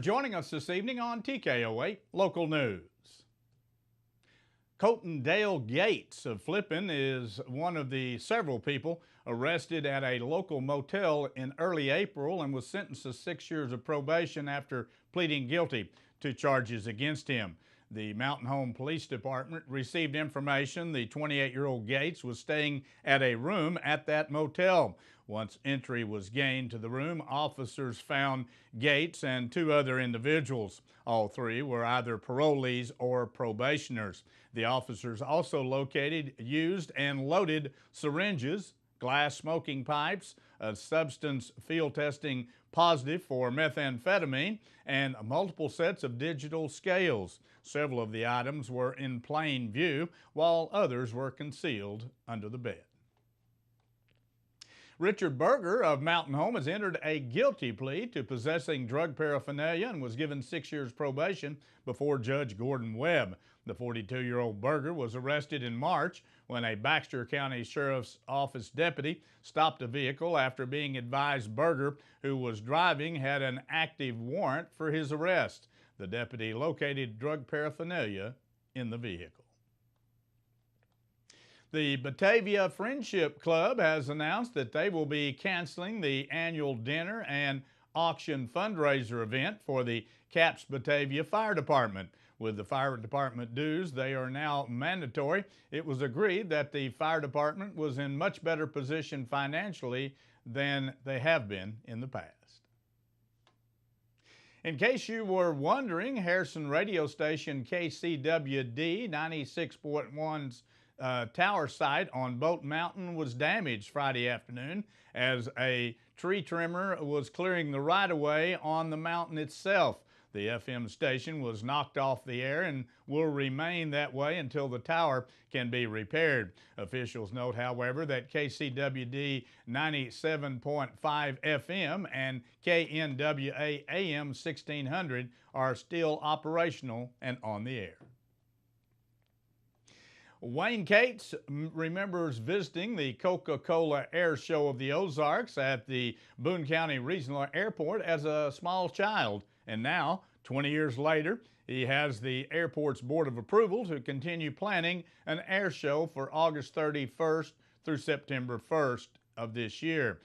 joining us this evening on TKO 8 Local News. Cotondale Gates of Flippin is one of the several people arrested at a local motel in early April and was sentenced to 6 years of probation after pleading guilty to charges against him. The Mountain Home Police Department received information the 28-year-old Gates was staying at a room at that motel. Once entry was gained to the room, officers found Gates and two other individuals. All three were either parolees or probationers. The officers also located used and loaded syringes, glass smoking pipes, a substance field testing positive for methamphetamine, and multiple sets of digital scales. Several of the items were in plain view, while others were concealed under the bed. Richard Berger of Mountain Home has entered a guilty plea to possessing drug paraphernalia and was given 6 years probation before Judge Gordon Webb. The 42-year-old Berger was arrested in March when a Baxter County Sheriff's Office deputy stopped a vehicle after being advised Berger, who was driving, had an active warrant for his arrest. The deputy located drug paraphernalia in the vehicle. The Batavia Friendship Club has announced that they will be canceling the annual dinner and auction fundraiser event for the Caps Batavia Fire Department. With the fire department dues, they are now mandatory. It was agreed that the fire department was in much better position financially than they have been in the past. In case you were wondering, Harrison radio station KCWD 96.1's tower site on Boat Mountain was damaged Friday afternoon as a tree trimmer was clearing the right-of-way on the mountain itself. The FM station was knocked off the air and will remain that way until the tower can be repaired. Officials note, however, that KCWD 97.5 FM and KNWA AM 1600 are still operational and on the air. Wayne Cates remembers visiting the Coca-Cola Air Show of the Ozarks at the Boone County Regional Airport as a small child. And now, 20 years later, he has the airport's board of approval to continue planning an air show for August 31st through September 1st of this year.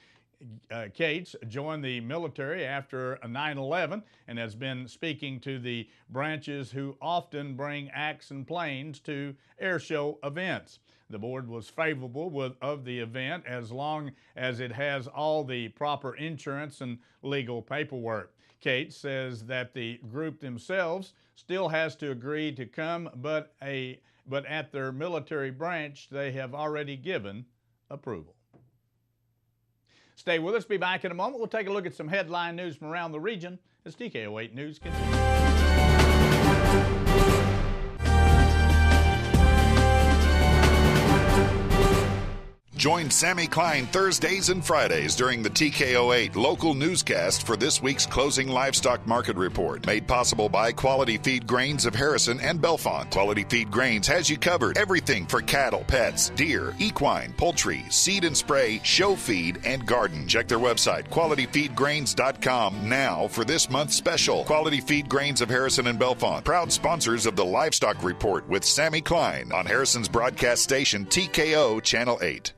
Cates joined the military after 9/11 and has been speaking to the branches who often bring acts and planes to air show events. The board was favorable of the event as long as it has all the proper insurance and legal paperwork. Cates says that the group themselves still has to agree to come, but at their military branch they have already given approval. Stay with us. Be back in a moment. We'll take a look at some headline news from around the region as TKO 8 News continues. Join Sammy Klein Thursdays and Fridays during the TKO 8 local newscast for this week's closing livestock market report. Made possible by Quality Feed Grains of Harrison and Bellefonte. Quality Feed Grains has you covered. Everything for cattle, pets, deer, equine, poultry, seed and spray, show feed, and garden. Check their website, qualityfeedgrains.com, now for this month's special. Quality Feed Grains of Harrison and Bellefonte, proud sponsors of the Livestock Report with Sammy Klein on Harrison's broadcast station TKO Channel 8.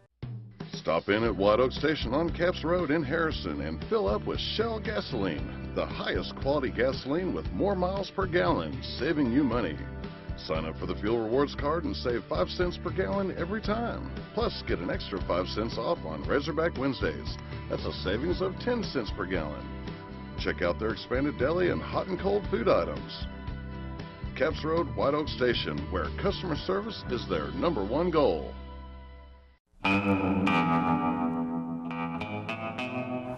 Stop in at White Oak Station on Capps Road in Harrison and fill up with Shell gasoline, the highest quality gasoline with more miles per gallon, saving you money. Sign up for the Fuel Rewards card and save 5 cents per gallon every time. Plus, get an extra 5 cents off on Razorback Wednesdays. That's a savings of 10 cents per gallon. Check out their expanded deli and hot and cold food items. Capps Road, White Oak Station, where customer service is their #1 goal.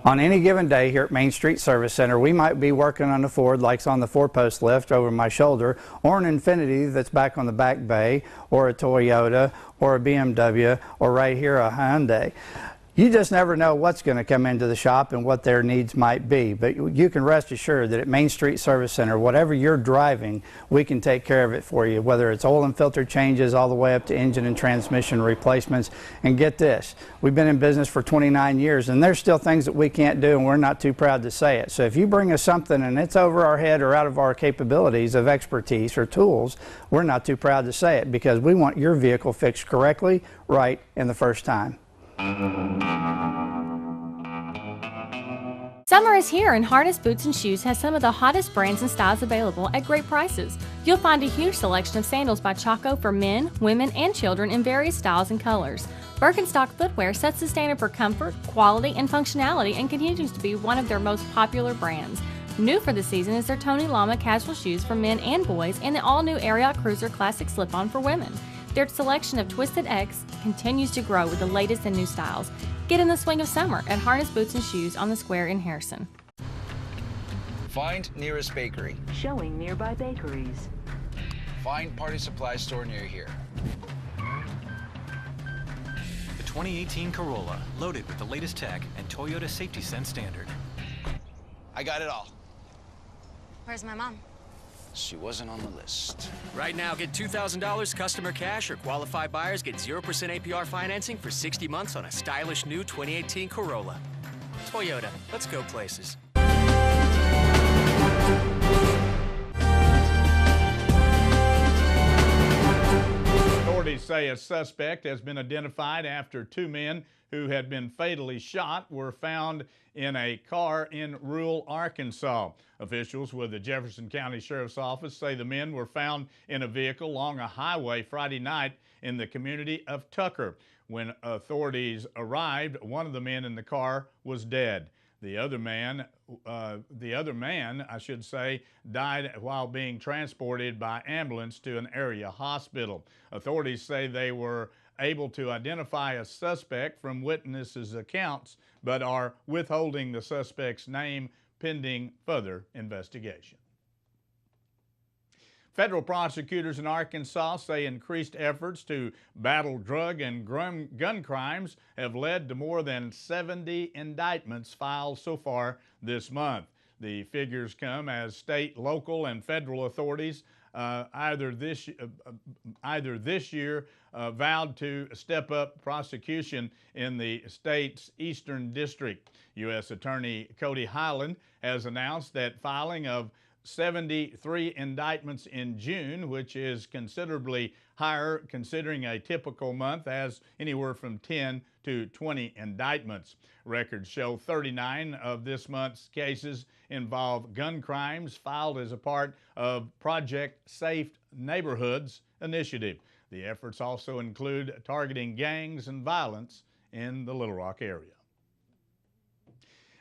On any given day here at Main Street Service Center, we might be working on a Ford like on the 4-post lift over my shoulder, or an Infiniti that's back on the back bay, or a Toyota, or a BMW, or right here a Hyundai. You just never know what's going to come into the shop and what their needs might be. But you can rest assured that at Main Street Service Center, whatever you're driving, we can take care of it for you, whether it's oil and filter changes all the way up to engine and transmission replacements. And get this, we've been in business for 29 years, and there's still things that we can't do, and we're not too proud to say it. So if you bring us something and it's over our head or out of our capabilities of expertise or tools, we're not too proud to say it, because we want your vehicle fixed correctly, right, and the first time. Summer is here, and Harness Boots and Shoes has some of the hottest brands and styles available at great prices. You'll find a huge selection of sandals by Chaco for men, women, and children in various styles and colors. Birkenstock footwear sets the standard for comfort, quality, and functionality and continues to be one of their most popular brands. New for the season is their Tony Lama casual shoes for men and boys and the all-new Ariat Cruiser Classic slip-on for women. Their selection of Twisted X continues to grow with the latest and new styles. Get in the swing of summer at Harness Boots and Shoes on the Square in Harrison. Find nearest bakery. Showing nearby bakeries. Find party supply store near here. The 2018 Corolla, loaded with the latest tech and Toyota Safety Sense standard. I got it all. Where's my mom? She wasn't on the list. Right now, get $2,000 customer cash, or qualified buyers get 0% APR financing for 60 months on a stylish new 2018 Corolla. Toyota, let's go places. Authorities say a suspect has been identified after two men who had been fatally shot were found in a car in rural Arkansas. Officials with the Jefferson County Sheriff's Office say the men were found in a vehicle along a highway Friday night in the community of Tucker. When authorities arrived, one of the men in the car was dead. The other man, I should say, died while being transported by ambulance to an area hospital. Authorities say they were able to identify a suspect from witnesses' accounts, but are withholding the suspect's name pending further investigation. Federal prosecutors in Arkansas say increased efforts to battle drug and gun crimes have led to more than 70 indictments filed so far this month. The figures come as state, local, and federal authorities either this year vowed to step up prosecution in the state's Eastern District. U.S. Attorney Cody Highland has announced that filing of 73 indictments in June, which is considerably higher considering a typical month has anywhere from 10 to 20 indictments. Records show 39 of this month's cases involve gun crimes filed as a part of Project Safe Neighborhoods initiative. The efforts also include targeting gangs and violence in the Little Rock area.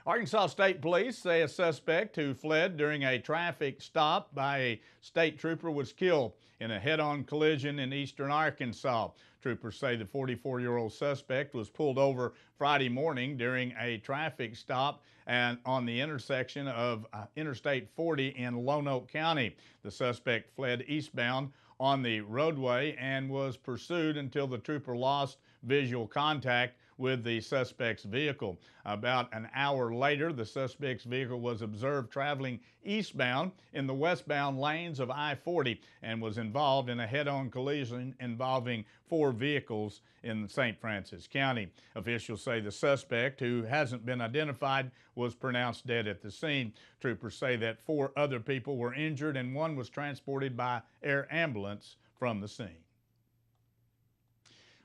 Arkansas State Police say a suspect who fled during a traffic stop by a state trooper was killed in a head-on collision in eastern Arkansas. Troopers say the 44-year-old suspect was pulled over Friday morning during a traffic stop and on the intersection of Interstate 40 in Lonoke County. The suspect fled eastbound on the roadway and was pursued until the trooper lost visual contact with the suspect's vehicle. About an hour later, the suspect's vehicle was observed traveling eastbound in the westbound lanes of I-40 and was involved in a head-on collision involving 4 vehicles in St. Francis County. Officials say the suspect, who hasn't been identified, was pronounced dead at the scene. Troopers say that 4 other people were injured and 1 was transported by air ambulance from the scene.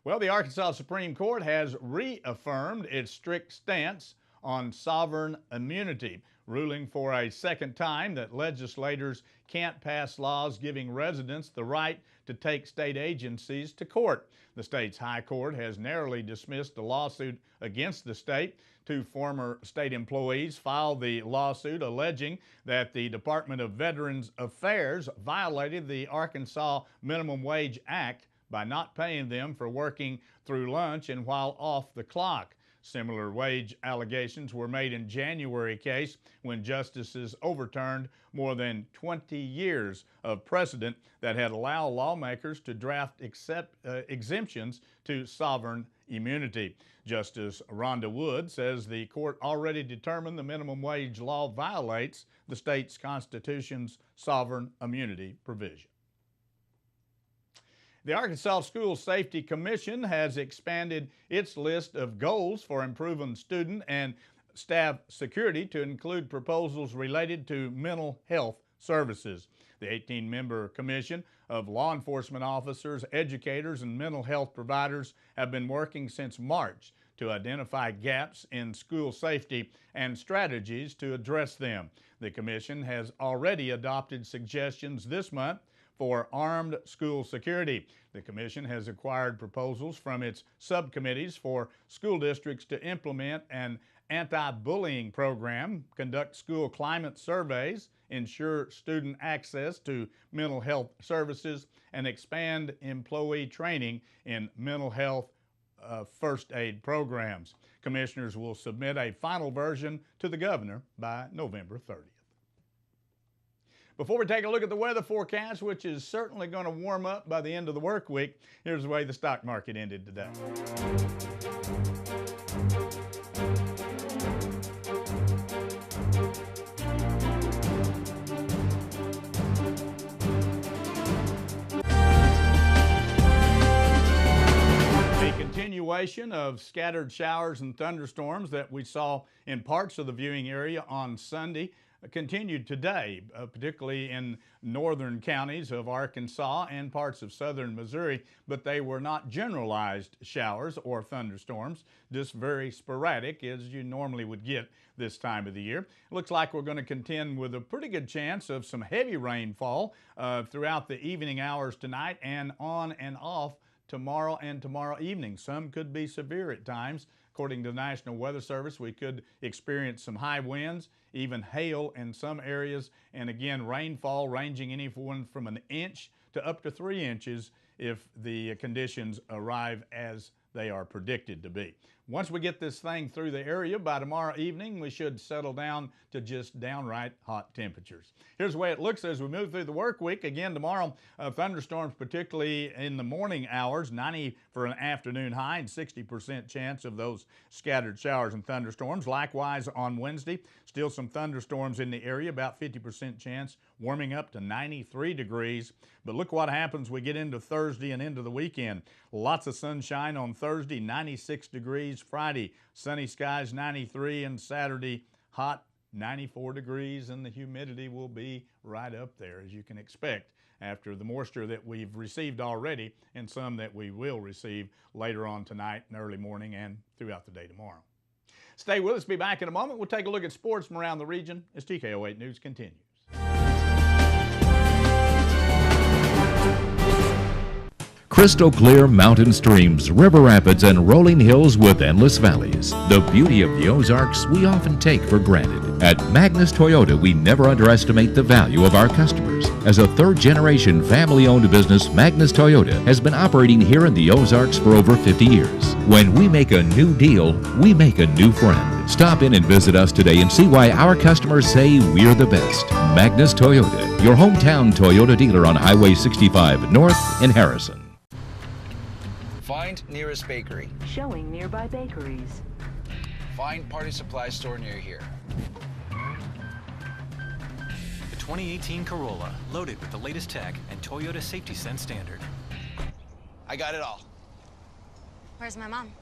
Well, the Arkansas Supreme Court has reaffirmed its strict stance on sovereign immunity, ruling for a second time that legislators can't pass laws giving residents the right to take state agencies to court. The state's high court has narrowly dismissed a lawsuit against the state. 2 former state employees filed the lawsuit alleging that the Department of Veterans Affairs violated the Arkansas Minimum Wage Act by not paying them for working through lunch and while off the clock. Similar wage allegations were made in January case when justices overturned more than 20 years of precedent that had allowed lawmakers to draft exemptions to sovereign immunity. Justice Rhonda Wood says the court already determined the minimum wage law violates the state's Constitution's sovereign immunity provision. The Arkansas School Safety Commission has expanded its list of goals for improving student and staff security to include proposals related to mental health services. The 18-member commission of law enforcement officers, educators, and mental health providers have been working since March to identify gaps in school safety and strategies to address them. The commission has already adopted suggestions this month for armed school security. The commission has acquired proposals from its subcommittees for school districts to implement an anti-bullying program, conduct school climate surveys, ensure student access to mental health services, and expand employee training in mental health first aid programs. Commissioners will submit a final version to the governor by November 30th. Before we take a look at the weather forecast, which is certainly going to warm up by the end of the work week, here's the way the stock market ended today. Continuation of scattered showers and thunderstorms that we saw in parts of the viewing area on Sunday continued today, particularly in northern counties of Arkansas and parts of southern Missouri, but they were not generalized showers or thunderstorms, just very sporadic as you normally would get this time of the year. It looks like we're going to contend with a pretty good chance of some heavy rainfall throughout the evening hours tonight and on and off tomorrow and tomorrow evening. Some could be severe at times. According to the National Weather Service, we could experience some high winds, even hail in some areas, and again, rainfall ranging anywhere from an inch to up to 3 inches if the conditions arrive as they are predicted to be. Once we get this thing through the area, by tomorrow evening, we should settle down to just downright hot temperatures. Here's the way it looks as we move through the work week. Again, tomorrow, thunderstorms, particularly in the morning hours, 90 for an afternoon high and 60% chance of those scattered showers and thunderstorms. Likewise, on Wednesday, still some thunderstorms in the area, about 50% chance, warming up to 93 degrees. But look what happens we get into Thursday and into the weekend. Lots of sunshine on Thursday, 96 degrees. Friday, sunny skies, 93, and Saturday, hot, 94 degrees, and the humidity will be right up there, as you can expect, after the moisture that we've received already and some that we will receive later on tonight and early morning and throughout the day tomorrow. Stay with us. Be back in a moment. We'll take a look at sports from around the region as TKO 8 News continues. Crystal clear mountain streams, river rapids, and rolling hills with endless valleys. The beauty of the Ozarks we often take for granted. At Magnus Toyota, we never underestimate the value of our customers. As a third-generation family-owned business, Magnus Toyota has been operating here in the Ozarks for over 50 years. When we make a new deal, we make a new friend. Stop in and visit us today and see why our customers say we're the best. Magnus Toyota, your hometown Toyota dealer on Highway 65 North in Harrison. Find nearest bakery. Showing nearby bakeries. Find party supply store near here. The 2018 Corolla, loaded with the latest tech and Toyota Safety Sense standard. I got it all. Where's my mom?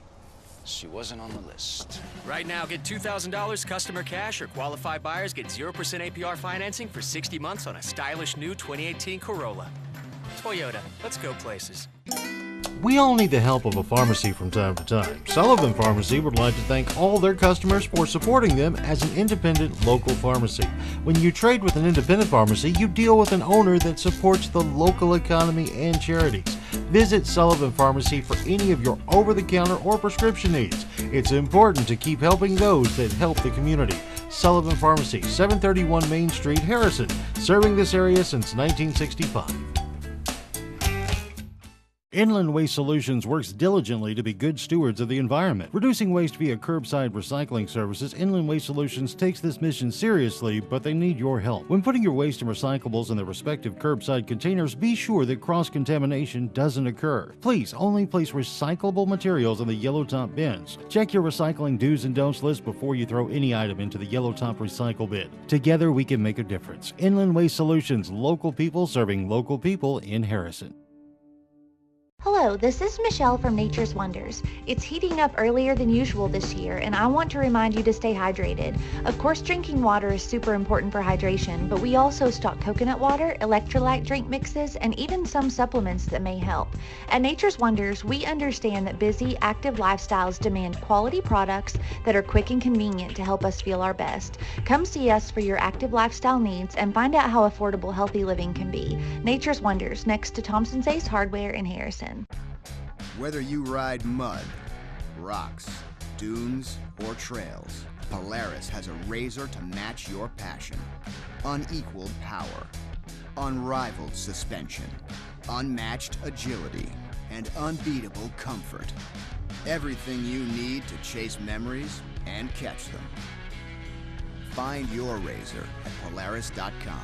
She wasn't on the list. Right now, get $2,000 customer cash or qualified buyers get 0% APR financing for 60 months on a stylish new 2018 Corolla. Toyota, let's go places. We all need the help of a pharmacy from time to time. Sullivan Pharmacy would like to thank all their customers for supporting them as an independent local pharmacy. When you trade with an independent pharmacy, you deal with an owner that supports the local economy and charities. Visit Sullivan Pharmacy for any of your over-the-counter or prescription needs. It's important to keep helping those that help the community. Sullivan Pharmacy, 731 Main Street, Harrison, serving this area since 1965. Inland Waste Solutions works diligently to be good stewards of the environment. Reducing waste via curbside recycling services, Inland Waste Solutions takes this mission seriously, but they need your help. When putting your waste and recyclables in their respective curbside containers, be sure that cross-contamination doesn't occur. Please only place recyclable materials in the yellow top bins. Check your recycling do's and don'ts list before you throw any item into the yellow top recycle bin. Together we can make a difference. Inland Waste Solutions, local people serving local people in Harrison. Hello, this is Michelle from Nature's Wonders. It's heating up earlier than usual this year, and I want to remind you to stay hydrated. Of course, drinking water is super important for hydration, but we also stock coconut water, electrolyte drink mixes, and even some supplements that may help. At Nature's Wonders, we understand that busy, active lifestyles demand quality products that are quick and convenient to help us feel our best. Come see us for your active lifestyle needs and find out how affordable healthy living can be. Nature's Wonders, next to Thompson's Ace Hardware in Harrison. Whether you ride mud, rocks, dunes, or trails, Polaris has a razor to match your passion. Unequaled power, unrivaled suspension, unmatched agility, and unbeatable comfort. Everything you need to chase memories and catch them. Find your razor at Polaris.com.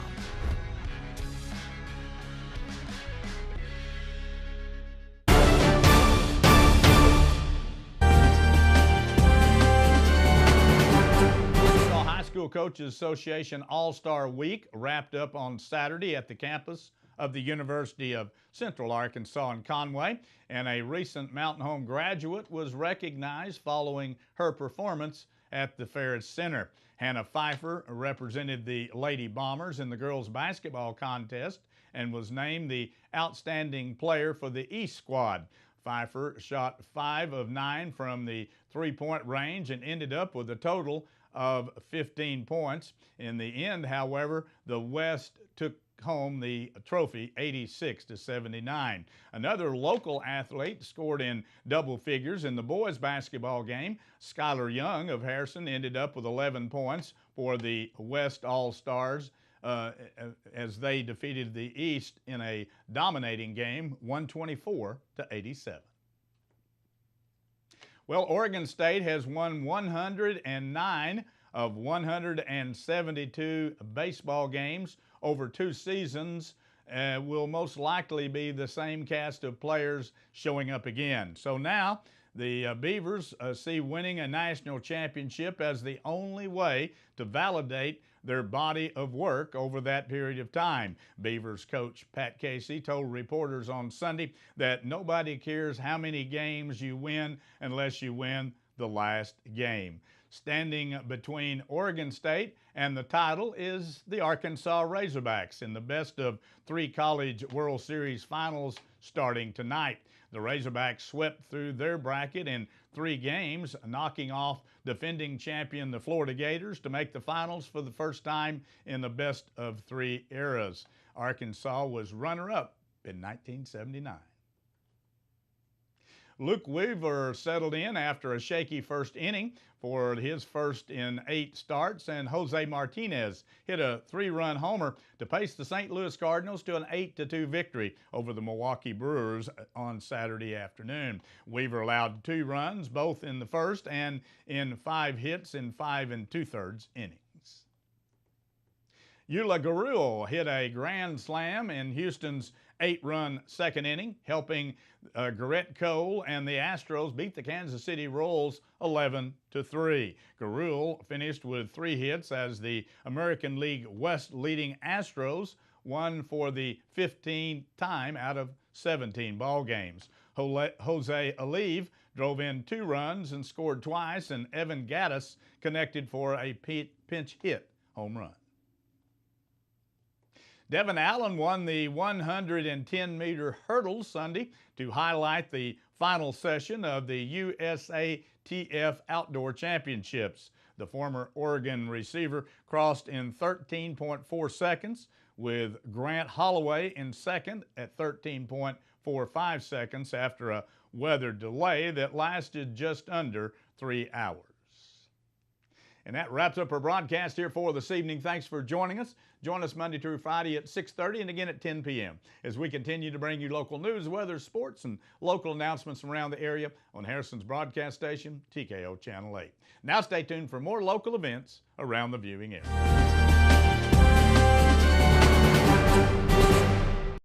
School Coaches Association All-Star Week wrapped up on Saturday at the campus of the University of Central Arkansas in Conway, and a recent Mountain Home graduate was recognized following her performance at the Ferris Center. Hannah Pfeiffer represented the Lady Bombers in the girls basketball contest and was named the outstanding player for the East squad. Pfeiffer shot 5 of 9 from the three-point range and ended up with a total of 15 points. In the end, however, the West took home the trophy 86-79. Another local athlete scored in double figures in the boys basketball game. Skylar Young of Harrison ended up with 11 points for the West All-Stars as they defeated the East in a dominating game, 124-87. Well, Oregon State has won 109 of 172 baseball games over 2 seasons. Will most likely be the same cast of players showing up again. So now the Beavers see winning a national championship as the only way to validate their body of work over that period of time. Beavers coach Pat Casey told reporters on Sunday that nobody cares how many games you win unless you win the last game. Standing between Oregon State and the title is the Arkansas Razorbacks in the best of 3 College World Series finals starting tonight. The Razorbacks swept through their bracket in 3 games, knocking off defending champion the Florida Gators to make the finals for the first time in the best of 3 eras. Arkansas was runner-up in 1979. Luke Weaver settled in after a shaky first inning for his first in 8 starts, and Jose Martinez hit a 3-run homer to pace the St. Louis Cardinals to an 8-2 victory over the Milwaukee Brewers on Saturday afternoon. Weaver allowed 2 runs, both in the first and in 5 hits in 5 2/3 innings. Eula Gurriel hit a grand slam in Houston's 8-run second inning, helping Garrett Cole and the Astros beat the Kansas City Royals 11-3. Gurriel finished with 3 hits as the American League West leading Astros won for the 15th time out of 17 ball games. Jose Aliv drove in 2 runs and scored twice, and Evan Gattis connected for a pinch hit home run. Devin Allen won the 110-meter hurdle Sunday to highlight the final session of the USATF Outdoor Championships. The former Oregon receiver crossed in 13.4 seconds, with Grant Holloway in second at 13.45 seconds after a weather delay that lasted just under 3 hours. And that wraps up our broadcast here for this evening. Thanks for joining us. Join us Monday through Friday at 6:30 and again at 10 p.m. as we continue to bring you local news, weather, sports, and local announcements from around the area on Harrison's broadcast station, TKO Channel 8. Now stay tuned for more local events around the viewing area.